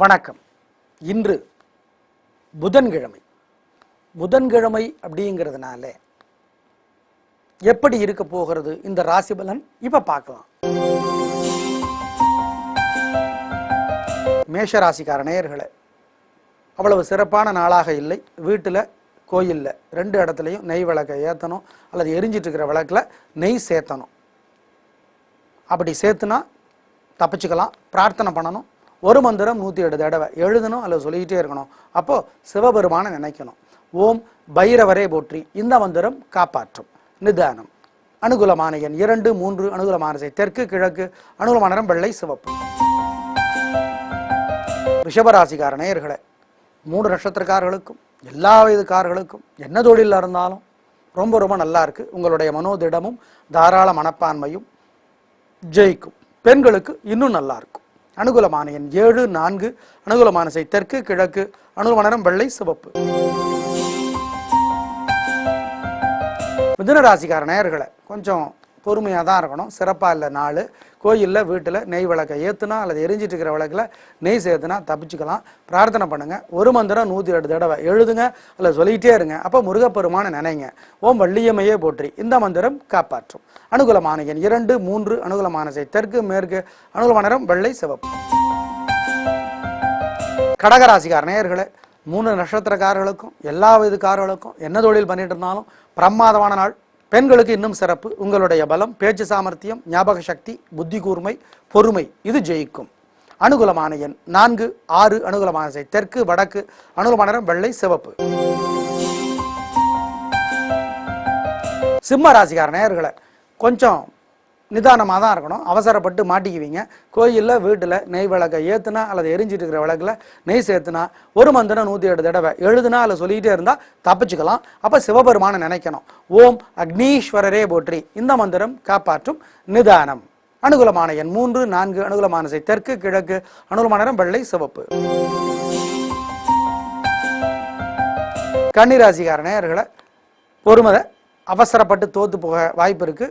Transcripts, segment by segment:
வணக்கம். இன்று புதன்கிழமை. புதன்கிழமை அப்படிங்கிறதுனால எப்படி இருக்க போகிறது இந்த ராசி பலன் இப்ப பார்க்கலாம். மேஷ ராசிக்கார நேயர்களே, அவ்வளவு சிறப்பான நாளாக இல்லை. வீட்டில் கோயிலில் 2 இடத்துலையும் நெய் விளக்கை ஏற்றணும், அல்லது எரிஞ்சிட்டு இருக்கிற விளக்கில் நெய் சேர்த்தணும். அப்படி சேர்த்துனா தப்பிச்சுக்கலாம். பிரார்த்தனை பண்ணணும். ஒரு மந்திரம் 108 தடவை எழுதணும் அல்லது சொல்லிக்கிட்டே இருக்கணும். அப்போ சிவபெருமானை நினைக்கணும். ஓம் பைரவரே போற்றி. இந்த மந்திரம் காப்பாற்றும். நிதானம். அனுகூலமான எண் 2, 3. அனுகூலமான திசை தெற்கு, கிழக்கு. அனுகூலமான நிறம் வெள்ளை, சிவப்பு. ரிஷபராசிக்கார நேயர்களே, 3 நட்சத்திரக்காரர்களுக்கும் எல்லா வயதுக்காரர்களுக்கும் என்ன தொழிலில் இருந்தாலும் ரொம்ப ரொம்ப நல்லா இருக்கு. உங்களுடைய மனோதிடமும் தாராள மனப்பான்மையும் ஜெயிக்கும். பெண்களுக்கு இன்னும் நல்லா இருக்கும். அனுகூலமான எண் 7, 4. அனுகூலமான திசை தெற்கு, கிழக்கு. அனுகூலமான நிறம் வெள்ளை, சிவப்பு. மிதுன ராசிக்கார நேயர்களை, கொஞ்சம் பொறுமையாக தான் இருக்கணும். சிறப்பாக இல்லை நாள். கோயிலில் வீட்டில் நெய் விளக்கை ஏற்றுனா அல்லது எரிஞ்சிட்டு இருக்கிற விளக்கில் நெய் சேர்த்துனா தப்பிச்சுக்கலாம். பிரார்த்தனை பண்ணுங்கள். ஒரு மந்திரம் 108 தடவை எழுதுங்க அல்லது சொல்லிகிட்டே இருங்க. அப்போ முருகப்பெருமானை நினைங்க. ஓம் வள்ளியம்மையே போற்றி. இந்த மந்திரம் காப்பாற்றும். அனுகூலமான எண் 2, 3. அனுகூலமான திசை தெற்கு, மேற்கு. அனுகூலமான நிறம் வெள்ளை, சிவப்பு. கடகராசிக்கார நேயர்களே, 3 நட்சத்திரக்காரர்களுக்கும் எல்லா வயதுக்காரர்களுக்கும் என்ன தொழில் பண்ணிட்டு இருந்தாலும் பிரமாதமான நாள். பெண்களுக்கு இன்னும் சிறப்பு. உங்களுடைய பலம், பேச்சு சாமர்த்தியம், ஞாபக சக்தி, புத்தி கூர்மை, பொறுமை இது ஜெயிக்கும். அனுகூலமான எண் 4, 6. அனுகூலமான திசை தெற்கு, வடக்கு. அனுகூலமான நிறம் வெள்ளை, சிவப்பு. சிம்ம ராசிக்கார நேயர்களை, கொஞ்சம் நிதானமாக தான் இருக்கணும். அவசரப்பட்டு மாட்டிக்குவீங்க. கோயிலில் வீட்டில் நெய் விளக்கை ஏற்றுனா அல்லது எரிஞ்சிட்டு இருக்கிற விளக்கில் நெய் சேர்த்துனா ஒரு மந்திரம் 108 தடவை எழுதுனா அல்லது சொல்லிக்கிட்டே இருந்தால் தப்பிச்சுக்கலாம். அப்போ சிவபெருமானை நினைக்கணும். ஓம் அக்னீஸ்வரரே போற்றி. இந்த மந்திரம் காப்பாற்றும். நிதானம். அனுகூலமான எண் 3, 4. அனுகூலமான திசை தெற்கு, கிழக்கு. அனுகூலமான நிறம் வெள்ளை, சிவப்பு. கன்னிராசிக்கார நேயர்களை, பொறுமதை. அவசரப்பட்டு தோத்து போக வாய்ப்பு இருக்கு.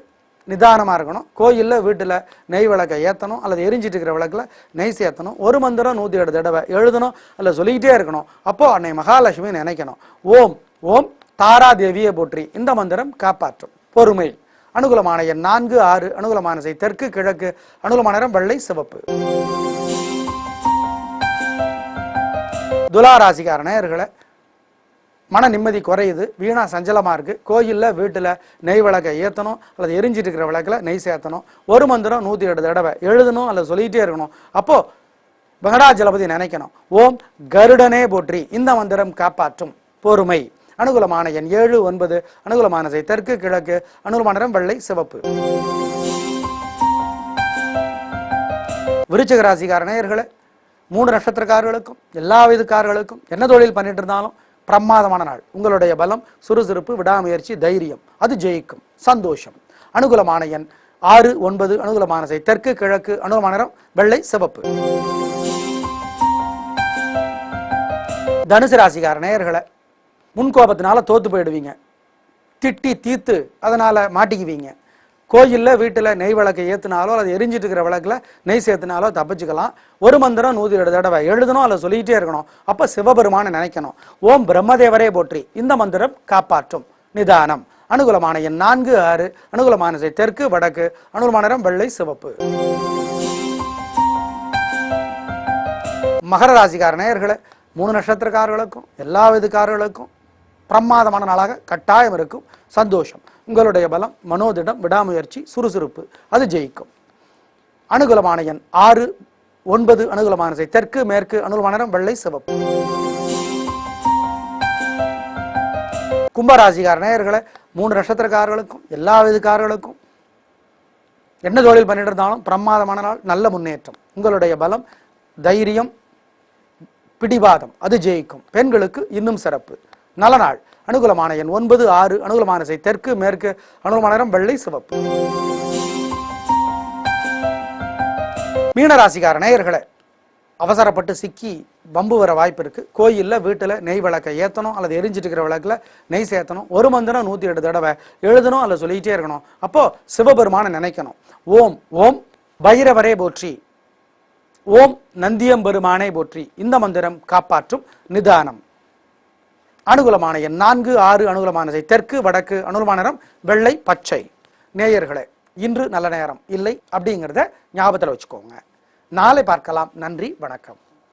நிதானமாக இருக்கணும். கோயிலில் வீட்டில் நெய் விளக்கை ஏற்றணும் அல்லது எரிஞ்சிட்டு இருக்கிற விளக்கில் நெய் சேர்த்தணும். ஒரு மந்திரம் 108 தடவை எழுதணும் அல்லது சொல்லிக்கிட்டே இருக்கணும். அப்போ அன்னை மகாலட்சுமி நினைக்கணும். ஓம் ஓம் தாராதேவியை போற்றி. இந்த மந்திரம் காப்பாற்றும். பொறுமை. அனுகூலமான எண் 4, 6. அனுகூலமான திசை தெற்கு, கிழக்கு. அனுகூலமான நிறம் வெள்ளை, சிவப்பு. துலா ராசிக்கார நேயர்களை, மன நிம்மதி குறையுது. வீணா சஞ்சலமாக இருக்குது. கோயிலில் வீட்டில் நெய் விளக்கை ஏற்றணும் அல்லது எரிஞ்சிட்டு இருக்கிற விளக்கில் நெய் சேர்த்தணும். ஒரு மந்திரம் 108 தடவை எழுதணும் அல்லது சொல்லிகிட்டே இருக்கணும். அப்போது வெங்கடாஜலபதி நினைக்கணும். ஓம் கருடனே போற்றி. இந்த மந்திரம் காப்பாற்றும். பொறுமை. அனுகூலமான எண் 7, 9. அனுகூலமான திசை தெற்கு, கிழக்கு. அனுகூலமான நிறம் வெள்ளை, சிவப்பு. விருச்சிக ராசிக்கார நேயர்களே, 3 நட்சத்திரக்காரர்களுக்கும் எல்லா வயதுக்காரர்களுக்கும் என்ன தொழில் பண்ணிட்டு இருந்தாலும் பிரமாதமான நாள். உங்களுடைய பலம், சுறுசுறுப்பு, விடாமுயற்சி, தைரியம் அது ஜெயிக்கும். சந்தோஷம். அனுகூலமான எண் 6, 9. அனுகூலமான திசை தெற்கு, கிழக்கு. அனுகூலமான நிறம் வெள்ளை, சிவப்பு. தனுசு ராசிக்கார நேயர்களை, முன்கோபத்தினால தோத்து போயிடுவீங்க. திட்டி தீர்த்து அதனால மாட்டிக்குவீங்க. கோயிலில் வீட்டில் நெய் விளக்கை ஏற்றினாலோ அல்லது எரிஞ்சிட்டு இருக்கிற விளக்கில் நெய் சேர்த்தினாலோ தப்பிச்சுக்கலாம். ஒரு மந்திரம் 108 தடவை எழுதணும் அல்லது சொல்லிக்கிட்டே இருக்கணும். அப்போ சிவபெருமானை நினைக்கணும். ஓம் பிரம்மதேவரே போற்றி. இந்த மந்திரம் காப்பாற்றும். நிதானம். அனுகூலமான எண் 4, 6. அனுகூலமான திசை தெற்கு, வடக்கு. அனுகூலமான நிறம் வெள்ளை, சிவப்பு. மகர ராசிக்கார நேயர்களை, 3 நட்சத்திரக்காரர்களுக்கும் எல்லா வயதுக்காரர்களுக்கும் பிரமாதமான நாளாக கட்டாயம் இருக்கும். சந்தோஷம். உங்களுடைய பலம், மனோதிடம், விடாமுயற்சி, சுறுசுறுப்பு அது ஜெயிக்கும். அனுகூலமான எண் 6, 9. அனுகூலமான திசை தெற்கு, மேற்கு. அனுகூலமான நிறம் வெள்ளை, சிவப்பு. கும்பராசிக்கார நேயர்களை, 3 நட்சத்திரக்காரர்களுக்கும் எல்லா வயதுக்காரர்களுக்கும் என்ன தொழில் பண்ணிட்டு இருந்தாலும் பிரமாதமான நாள். நல்ல முன்னேற்றம். உங்களுடைய பலம், தைரியம், பிடிவாதம் அது ஜெயிக்கும். பெண்களுக்கு இன்னும் சிறப்பு. நல்ல நாள். அனுகூலமான எண் 9, 6. அனுகூலமான திசை தெற்கு, மேற்கு. அனுகூலமான நிறம் வெள்ளை, சிவப்பு. மீனராசிக்கார நேயர்களை, அவசரப்பட்டு சிக்கி வம்பு வர வாய்ப்பு இருக்கு. கோயிலில் வீட்டில் நெய் விளக்கை ஏற்றணும் அல்லது எரிஞ்சிட்டு இருக்கிற விளக்கில் நெய் சேர்த்தணும். ஒரு மந்திரம் 108 தடவை எழுதணும் அல்லது சொல்லிக்கிட்டே இருக்கணும். அப்போ சிவபெருமானை நினைக்கணும். ஓம் ஓம் பைரவரே போற்றி. ஓம் நந்தியம்பெருமானை போற்றி. இந்த மந்திரம் காப்பாற்றும் நிதானம். அனுகூலமான எண் 4, 6. அனுகூலமானதை தெற்கு, வடக்கு. அனுகூலமான நிறம் வெள்ளை, பச்சை. நேயர்களே, இன்று நல்ல நேரம் இல்லை அப்படிங்கிறத ஞாபகத்தில் வச்சுக்கோங்க. நாளை பார்க்கலாம். நன்றி, வணக்கம்.